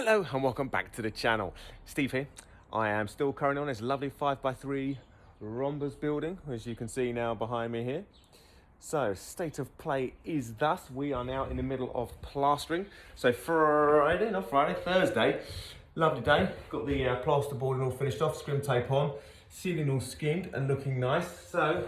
Hello and welcome back to the channel. Steve here. I am still carrying on this lovely 5x3 rhombus building, as you can see now behind me here. So state of play is thus, we are now in the middle of plastering. So Thursday, lovely day. Got the plasterboard all finished off, scrim tape on, ceiling all skimmed and looking nice. So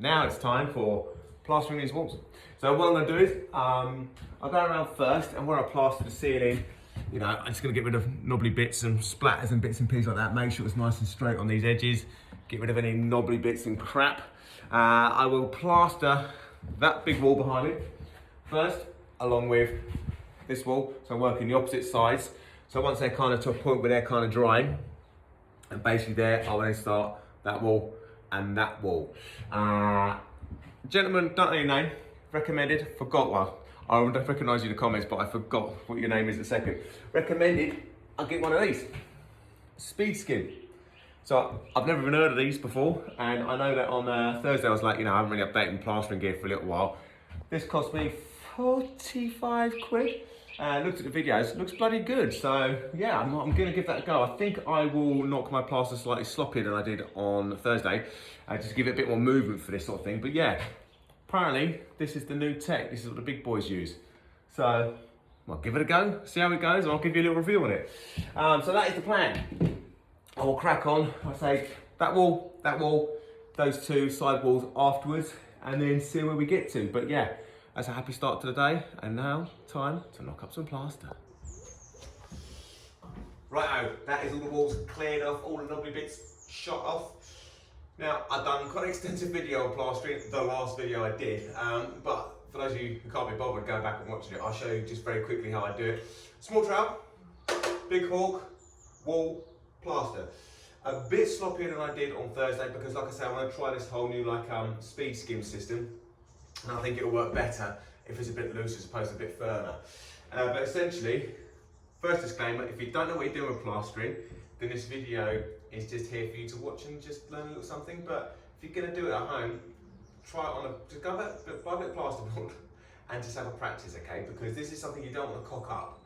now it's time for plastering these walls. So what I'm going to do is, I'll go around first, and where I plaster the ceiling, you know, I'm just going to get rid of knobbly bits and splatters and bits and pieces like that. Make sure it's nice and straight on these edges. Get rid of any knobbly bits and crap. I will plaster that big wall behind me first, along with this wall. So I'm working the opposite sides. So once they're kind of to a point where they're kind of drying, and basically there, I'll then start that wall and that wall. Gentlemen, don't know your name. Recommended, forgot one. I don't recognise you in the comments, but I forgot what your name is a second. Recommended, I'll get one of these. Speed Skim. So I've never even heard of these before, and I know that on Thursday I was like, you know, I haven't really updated my plastering gear for a little while. This cost me 45 quid. Looked at the videos, looks bloody good. So yeah, I'm gonna give that a go. I think I will knock my plaster slightly sloppier than I did on Thursday, just to give it a bit more movement for this sort of thing. But yeah, apparently this is the new tech. This is what the big boys use. So I'll give it a go, see how it goes, and I'll give you a little review on it. So that is the plan. I will crack on. I say that wall, those two side walls afterwards, and then see where we get to. But yeah, that's a happy start to the day, and now time to knock up some plaster. Righto, that is all the walls cleared off, all the knobbly bits shot off. Now, I've done quite an extensive video on plastering, the last video I did, but for those of you who can't be bothered going back and watching it, I'll show you just very quickly how I do it. Small trowel, big hawk, wall, plaster. A bit sloppier than I did on Thursday because, like I say, I want to try this whole new speed skim system, and I think it'll work better if it's a bit loose as opposed to a bit firmer. But essentially, first disclaimer, if you don't know what you're doing with plastering, then this video is just here for you to watch and just learn a little something. But if you're going to do it at home, try it on just go buy a bit of plasterboard and just have a practice, okay? Because this is something you don't want to cock up.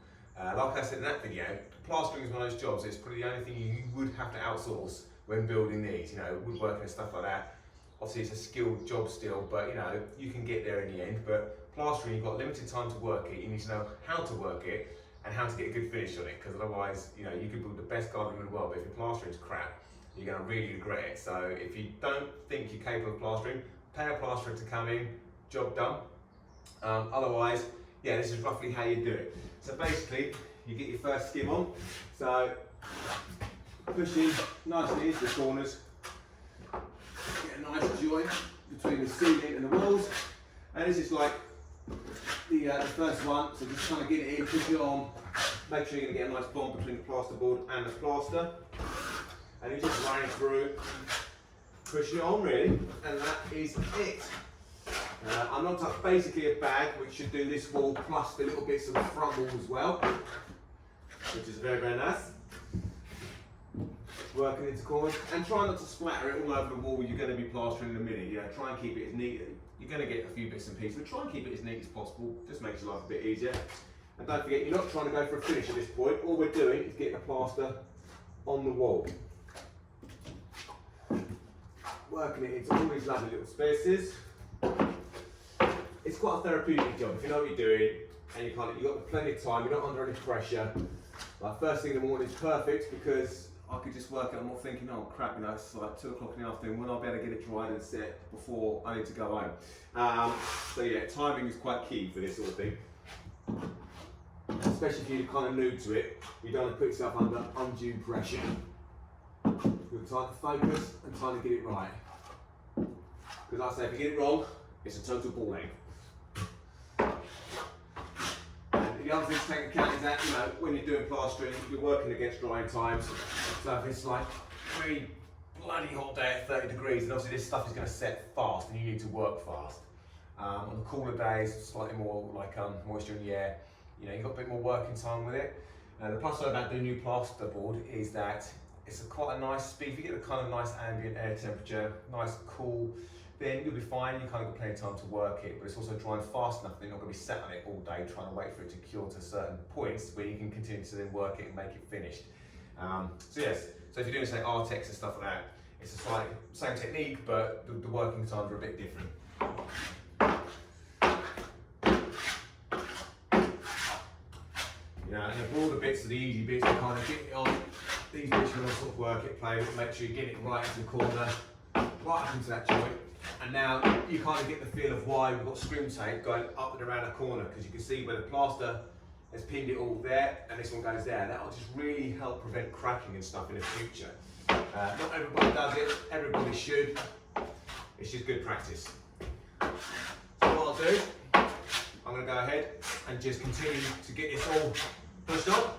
Like I said in that video, plastering is one of those jobs, it's probably the only thing you would have to outsource when building these, you know, woodworking and stuff like that. Obviously it's a skilled job still, but you know, you can get there in the end. But plastering, you've got limited time to work it, you need to know how to work it and how to get a good finish on it, because otherwise, you know, you could build the best garden in the world, but if your plastering's crap, you're going to really regret it. So if you don't think you're capable of plastering, pay a plasterer to come in, job done. Otherwise, yeah, this is roughly how you do it. So basically, you get your first skim on. So push in nicely into the corners, get a nice joint between the ceiling and the walls. And this is like the first one, so just kind of get it in, push it on, make sure you're going to get a nice bond between the plasterboard and the plaster. And you just run it through, push it on really, and that is it. I knocked up basically a bag which should do this wall plus the little bits of the front wall as well, which is very, very nice. Working into corners, and try not to splatter it all over the wall you're going to be plastering in a minute. You know, try and keep it as neat. You're going to get a few bits and pieces, but try and keep it as neat as possible. Just makes your life a bit easier. And don't forget, you're not trying to go for a finish at this point. All we're doing is getting the plaster on the wall. Working it into all these lovely little spaces. It's quite a therapeutic job if you know what you're doing and you've got plenty of time, you're not under any pressure. Like first thing in the morning is perfect because I could just work it. I'm not thinking, oh crap, you know, it's like 2 o'clock in the afternoon. When I'll be able to get it dried and set before I need to go home. So yeah, timing is quite key for this sort of thing. Especially if you're kind of new to it, you don't want to put yourself under undue pressure. You're trying to focus and trying to get it right. Because like I say, if you get it wrong, it's a total ball ache. The other thing to take into account is that, you know, when you're doing plastering, you're working against drying times. So if it's like really bloody hot day at 30 degrees, and obviously this stuff is going to set fast and you need to work fast. On the cooler days, slightly more like moisture in the air, you know, you've got a bit more working time with it. The plus side about the new plasterboard is that it's quite a nice speed. If you get a kind of nice ambient air temperature, nice cool then you'll be fine. You kind of got plenty of time to work it, but it's also drying fast enough that you're not going to be sat on it all day trying to wait for it to cure to certain points where you can continue to then work it and make it finished. So yes, so if you're doing say Artex and stuff like that, it's a slightly same technique, but the working times are a bit different. And the broader bits are the easy bits to kind of get it on. These bits you're going to sort of work it, play with, make sure you get it right into the corner, right up into that joint. And now you kind of get the feel of why we've got scrim tape going up and around the corner, because you can see where the plaster has pinned it all there and this one goes there. That will just really help prevent cracking and stuff in the future. Not everybody does it, everybody should. It's just good practice. So what I'll do, I'm going to go ahead and just continue to get this all pushed on.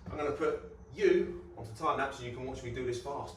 I'm going to put you onto time lapse so you can watch me do this fast.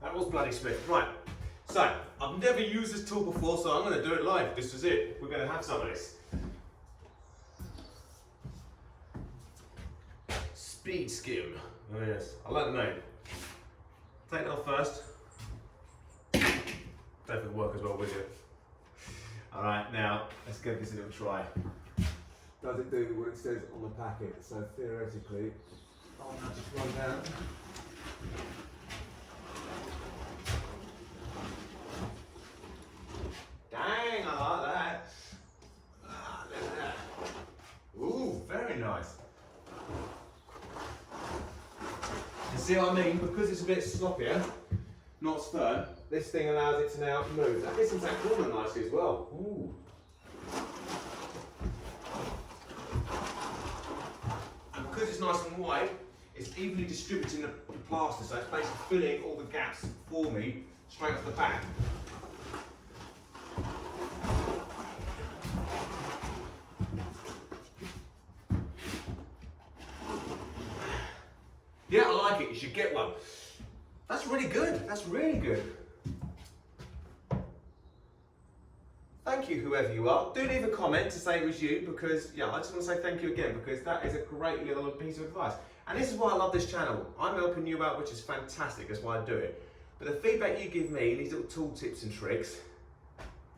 That was bloody swift. Right, so I've never used this tool before, so I'm going to do it live. This is it. We're going to have some of this. Speed Skim. Oh yes, I like the name. Take that off first. Definitely work as well with it. Alright, now let's give this a little try. Does it do what it says on the packet? So theoretically, I'll just run down. Dang, I like that. Ah, look at that. Ooh, very nice. You see what I mean? Because it's a bit sloppier, not as firm, this thing allows it to now move. That gets into that corner nicely as well. Ooh. And because it's nice and wide, it's evenly distributing the plaster, so it's basically filling all the gaps for me straight off the back. Yeah, I like it. You should get one. That's really good. That's really good. Thank you, whoever you are. Do leave a comment to say it was you, because yeah, I just want to say thank you again, because that is a great little piece of advice. And this is why I love this channel. I'm helping you out, which is fantastic. That's why I do it. But the feedback you give me, these little tool tips and tricks,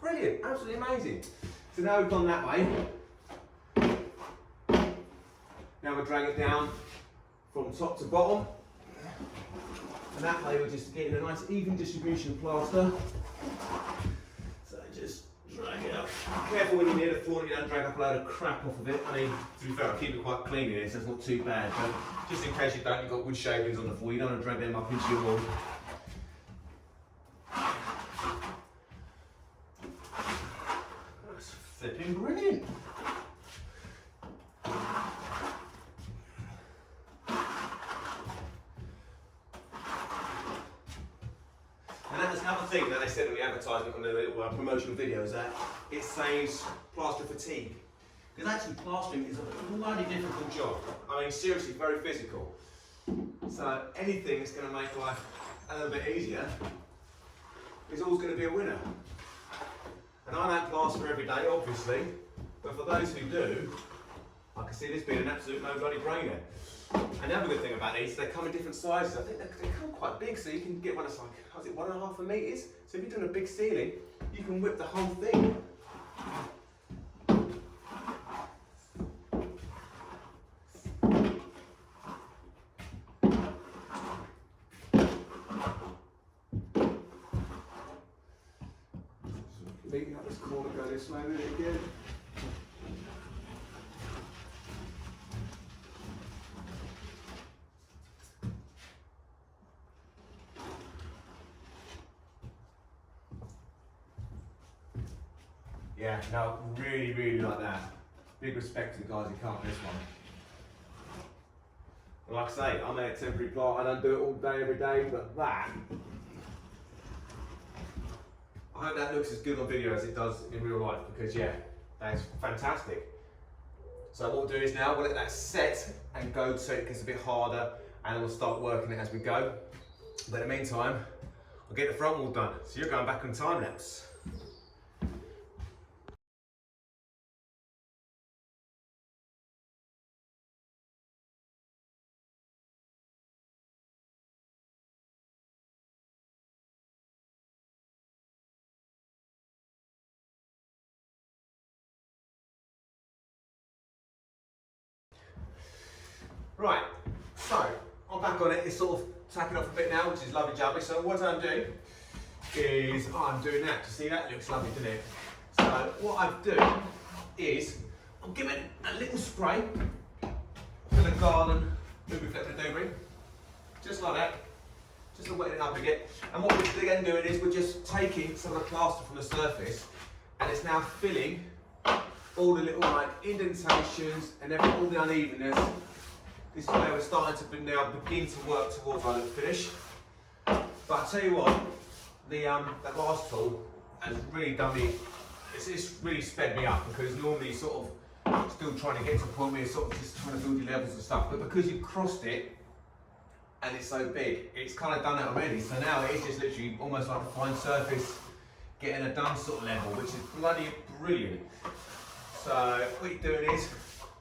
brilliant, absolutely amazing. So now we've gone that way. Now we'll drag it down from top to bottom, and that way we're just getting a nice even distribution of plaster. So just drag it up. Careful when you're near the floor, you don't drag up a load of crap off of it. I mean, to be fair, I keep it quite clean in here, so it's not too bad, but just in case you don't, you've got wood shavings on the floor, you don't want to drag them up into your wall. That's flipping brilliant. Another thing that they said in the advertisement on the little promotional videos, that it saves plaster fatigue. Because actually plastering is a bloody difficult job. I mean, seriously, very physical. So anything that's going to make life a little bit easier is always going to be a winner. And I don't plaster every day, obviously, but for those who do, I can see this being an absolute no bloody brainer. And the other good thing about these, they come in different sizes. I think they come quite big, so you can get one that's like, is it 1.5 meters? So if you're doing a big ceiling, you can whip the whole thing. Leading up this corner, go this way with it again. Yeah, no, really, really like that. big respect to the guys who can't this one. But like I say, I'm a temporary plant, I don't do it all day, every day, but that, I hope that looks as good on video as it does in real life, because yeah, that's fantastic. So what we'll do is now we'll let that set and go so it gets a bit harder, and we'll start working it as we go. But in the meantime, I'll get the front wall done. So you're going back on time lapse. Right, so I'm back on it. It's sort of tacking off a bit now, which is lovely jubbly. So what I'm doing is I'm doing that. You see that? It looks lovely, doesn't it? So what I'm doing is I'm giving a little spray for the garden movie flip the debris, just like that, just to wet it up again. And what we're again doing is we're just taking some of the plaster from the surface, and it's now filling all the little like indentations and all the unevenness. This is where we're starting to now begin to work towards our look finish. But I tell you what, that last tool has really done me. It's really sped me up, because normally sort of still trying to get to a point where you're sort of just trying to build your levels and stuff. But because you've crossed it and it's so big, it's kind of done that already. So now it is just literally almost like a fine surface, getting a done sort of level, which is bloody brilliant. So what you're doing is,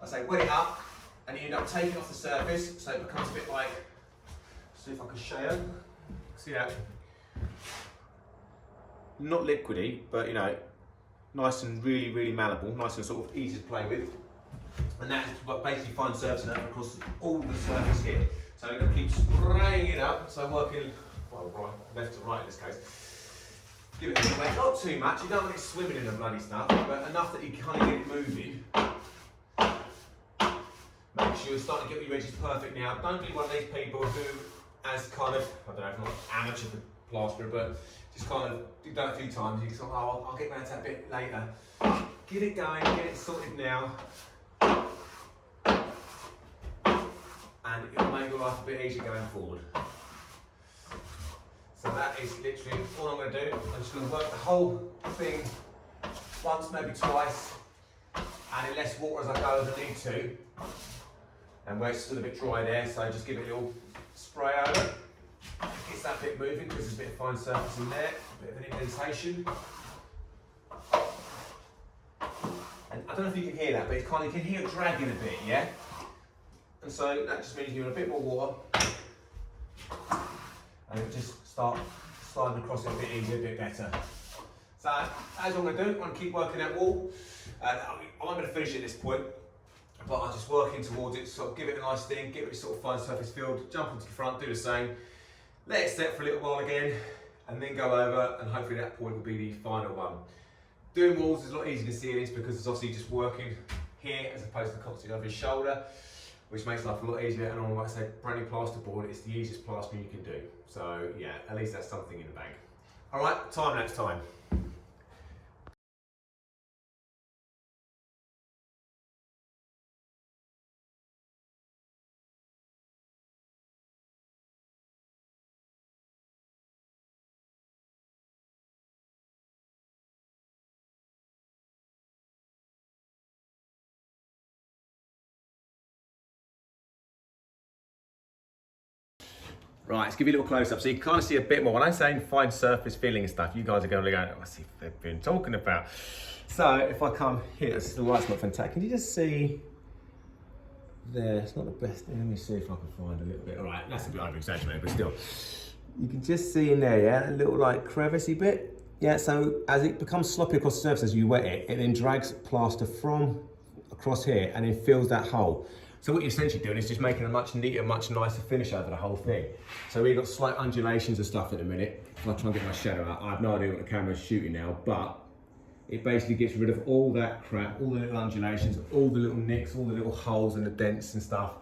I say wet it up, and you end up taking off the surface, so it becomes a bit like, see if I can show you. See that? Not liquidy, but you know, nice and really malleable, nice and sort of easy to play with. And that's basically fine surface and across all the surface here. So I'm going to keep spraying it up, so I'm working, well, right, left to right in this case. Give it a little weight, not too much, you don't want it swimming in the bloody stuff, but enough that you kind of get it moving. Make sure you're starting to get your edges perfect now. Don't be one of these people who, as kind of, I don't know if I'm not amateur plasterer, but just kind of, you've done it a few times, you can sort of, oh, I'll get round to that bit later. Get it going, get it sorted now. And it'll make your life a bit easier going forward. So that is literally all I'm going to do. I'm just going to work the whole thing once, maybe twice, and in less water as I go as I need to. And where it's still a bit dry there, so just give it a little spray over. Gets that bit moving, because there's a bit of fine surface in there, a bit of an indentation. And I don't know if you can hear that, but it's kind of, you can hear it dragging a bit, yeah? And so that just means you want a bit more water, and it'll just start sliding across it a bit easier, a bit better. So as I'm going to do, I'm going to keep working that wall. I'm not going to finish it at this point, but I'm just working towards it, sort of give it a nice thing, give it sort of fine surface filled, jump into the front, do the same, let it set for a little while again, and then go over, and hopefully that point will be the final one. Doing walls is a lot easier than ceilings, because it's obviously just working here as opposed to constantly over his shoulder, which makes life a lot easier. And on, like I said, brand new plasterboard, it's the easiest plastering you can do. So yeah, at least that's something in the bag. All right, time lapse time. Right, let's give you a little close up so you can kind of see a bit more. When I'm saying fine surface feeling and stuff, you guys are going to go, oh, see what they've been talking about. So if I come here, the light's not fantastic. Can you just see there? It's not the best thing. Let me see if I can find a little bit. All right, that's a bit over exaggerated, but still. You can just see in there, yeah, a little like crevicey bit. Yeah, so as it becomes sloppy across the surface as you wet it, it then drags plaster from across here and then fills that hole. So what you're essentially doing is just making a much neater, much nicer finish over the whole thing. So we've got slight undulations and stuff in a minute. If I try and get my shadow out, I have no idea what the camera's shooting now, but it basically gets rid of all that crap, all the little undulations, all the little nicks, all the little holes and the dents and stuff,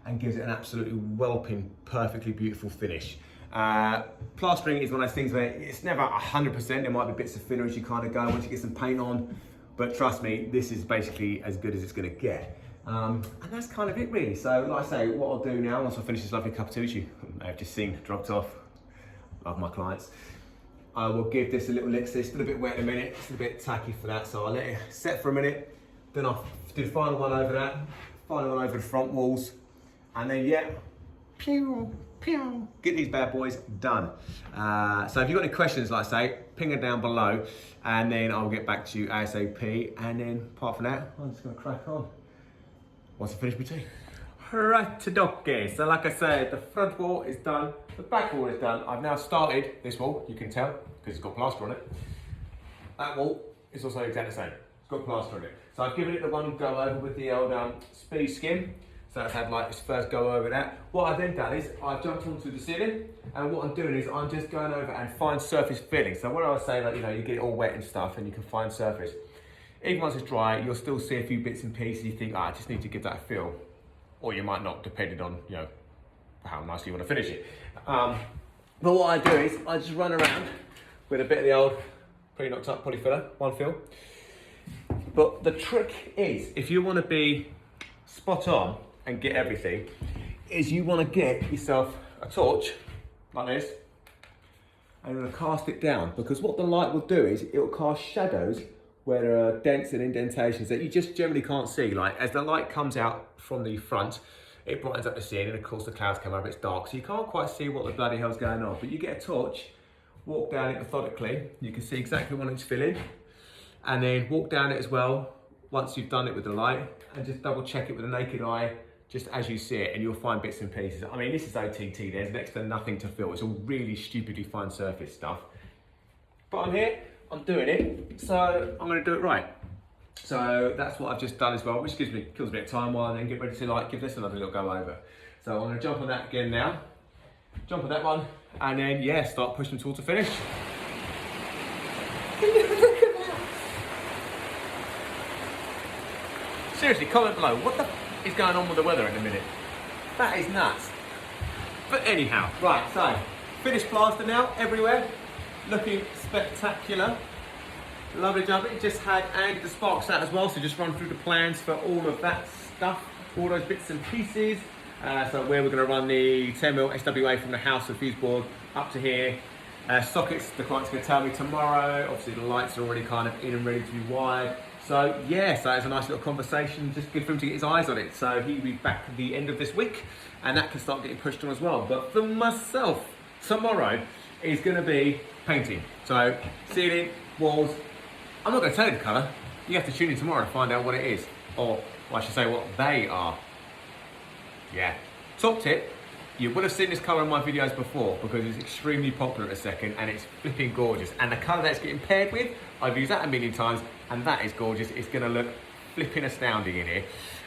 and gives it an absolutely whelping, perfectly beautiful finish. Plastering is one of those things where it's never 100%, there might be bits of filler as you kind of go once you get some paint on, but trust me, this is basically as good as it's gonna get. And that's kind of it really. So like I say, what I'll do now, once I finish this lovely cup of tea, which you may have just seen dropped off, love my clients, I will give this a little lick. So it's still a bit wet in a minute, it's a bit tacky for that, so I'll let it set for a minute, then I'll do the final one over that, final one over the front walls, and then yeah, pew, pew, get these bad boys done. So if you've got any questions, like I say, ping it down below, and then I'll get back to you ASAP, and then apart from that, I'm just gonna crack on once I finish my tea. Right-a-dokie, so like I said, the front wall is done, the back wall is done. I've now started this wall, you can tell, because it's got plaster on it. That wall is also exactly the same, it's got plaster on it. So I've given it the one go over with the old speed skim. So it's had like its first go over that. What I've then done is I've jumped onto the ceiling, and what I'm doing is I'm just going over and find surface filling. So when I was saying that, you know, you get it all wet and stuff and you can find surface, even once it's dry, you'll still see a few bits and pieces. You think, I just need to give that a feel. Or you might not, depending on, you know, how nicely you want to finish it. But what I do is I just run around with a bit of the old pre-knocked up polyfiller, one fill. But the trick is, if you want to be spot on and get everything, is you want to get yourself a torch like this, and you're going to cast it down, because what the light will do is it will cast shadows where there are dents and indentations that you just generally can't see. Like as the light comes out from the front, it brightens up the scene, and of course the clouds come over, it's dark, so you can't quite see what the bloody hell's going on. But you get a torch, walk down it methodically, you can see exactly when it's filling, and then walk down it as well once you've done it with the light, and just double check it with the naked eye just as you see it, and you'll find bits and pieces. I mean, this is OTT, there's next to nothing to fill. It's all really stupidly fine surface stuff. But I'm here, I'm doing it, so I'm gonna do it right. So that's what I've just done as well, which kills a bit of time while I then get ready to like give this another little go over. So I'm gonna jump on that again now, jump on that one, and then yeah, start pushing towards the finish. Seriously, comment below, what the is going on with the weather in a minute? That is nuts. But anyhow, right, so finished plaster now everywhere, looking spectacular. Lovely jubbly. Just had Andy the Sparks out as well, so just run through the plans for all of that stuff, all those bits and pieces. So where we're going to run the 10mm SWA from the house and fuse board up to here. Sockets, the client's going to tell me tomorrow. Obviously the lights are already kind of in and ready to be wired. So yeah, so it's a nice little conversation, just good for him to get his eyes on it. So he'll be back at the end of this week, and that can start getting pushed on as well. But for myself, tomorrow is going to be painting. So ceiling, walls. I'm not going to tell you the colour. You have to tune in tomorrow to find out what it is, or well, I should say what they are. Yeah. Top tip, you would have seen this colour in my videos before, because it's extremely popular at the second, and it's flipping gorgeous. And the colour that it's getting paired with, I've used that a million times, and that is gorgeous. It's going to look flipping astounding in here.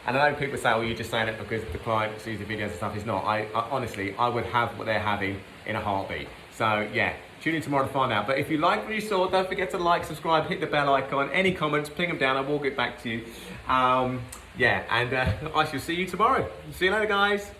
And I know people say, well, you're just saying it because the client sees the videos and stuff. It's not. I honestly, I would have what they're having in a heartbeat. So yeah, tune in tomorrow to find out. But if you like what you saw, don't forget to like, subscribe, hit the bell icon. Any comments, ping them down, I will get back to you. Yeah, and I shall see you tomorrow. See you later, guys.